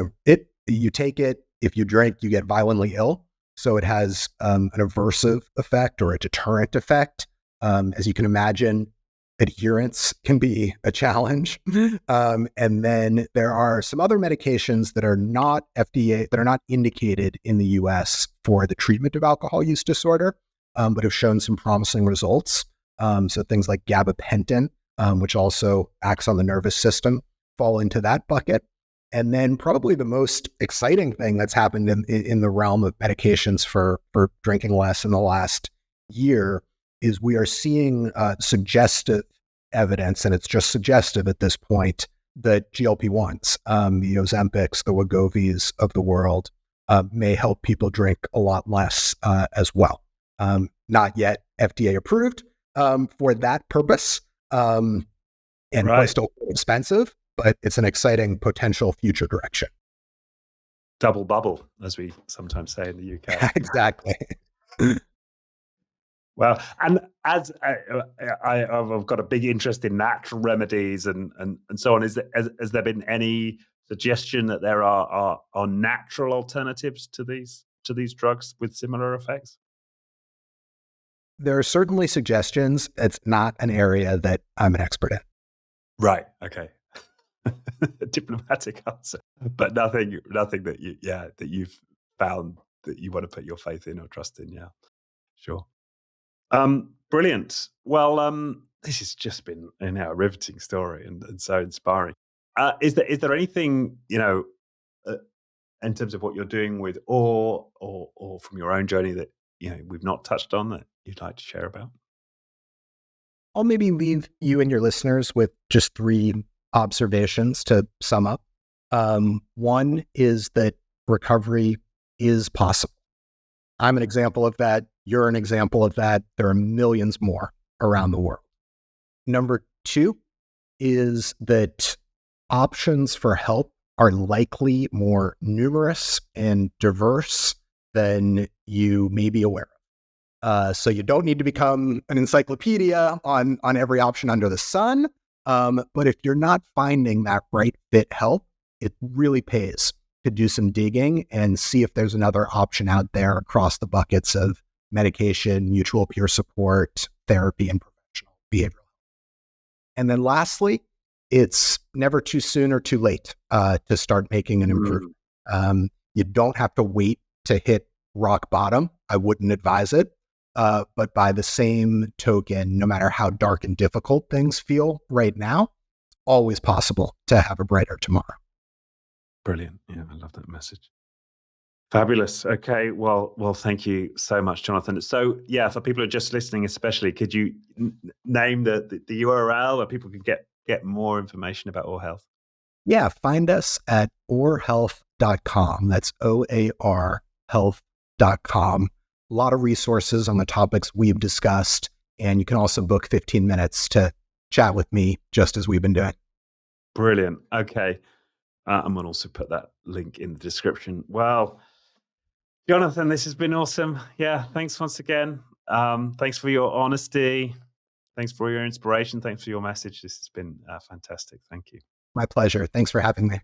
Speaker 1: you take it, if you drink, you get violently ill. So it has an aversive effect or a deterrent effect. As you can imagine, adherence can be a challenge. And then there are some other medications that are not FDA, that are not indicated in the US for the treatment of alcohol use disorder, but have shown some promising results. So things like gabapentin, which also acts on the nervous system, fall into that bucket. And then probably the most exciting thing that's happened in the realm of medications for drinking less in the last year is we are seeing suggestive evidence, and it's just suggestive at this point, that GLP-1s, the Ozempics, the Wegovy's of the world, may help people drink a lot less as well. Not yet FDA approved for that purpose, and
Speaker 2: Right.
Speaker 1: still expensive, but it's an exciting potential future direction.
Speaker 2: Double bubble, as we sometimes say in the UK.
Speaker 1: Exactly.
Speaker 2: Well, and as I've got a big interest in natural remedies and so on. Has there been any suggestion that there are natural alternatives to these drugs with similar effects?
Speaker 1: There are certainly suggestions. It's not an area that I'm an expert in.
Speaker 2: Right. Okay. Diplomatic answer, but nothing that you've found that you want to put your faith in or trust in. Yeah, sure. Brilliant. Well, this has just been a riveting story and so inspiring. Is there anything uh, in terms of what you're doing with Oar or from your own journey that we've not touched on that you'd like to share about?
Speaker 1: I'll maybe leave you and your listeners with just 3 observations to sum up. One is that recovery is possible. I'm an example of that. You're an example of that. There are millions more around the world. Number 2 is that options for help are likely more numerous and diverse than you may be aware of. So you don't need to become an encyclopedia on every option under the sun. But if you're not finding that right fit help, it really pays to do some digging and see if there's another option out there across the buckets of medication, mutual peer support, therapy, and professional behavioral. And then lastly, it's never too soon or too late to start making an improvement. You don't have to wait to hit rock bottom. I wouldn't advise it. But by the same token, no matter how dark and difficult things feel right now, it's always possible to have a brighter tomorrow.
Speaker 2: Brilliant. Yeah, I love that message. Fabulous. Okay. Well, thank you so much, Jonathan. So, yeah, for people who are just listening, especially, could you name the URL where people can get more information about Oar Health?
Speaker 1: Yeah, find us at oarhealth.com. That's OAR health.com. A lot of resources on the topics we've discussed, and you can also book 15 minutes to chat with me, just as we've been doing.
Speaker 2: Brilliant. Okay. I'm going to also put that link in the description. Well, Jonathan, this has been awesome. Yeah, thanks once again. Thanks for your honesty. Thanks for your inspiration. Thanks for your message. This has been fantastic. Thank you.
Speaker 1: My pleasure. Thanks for having me.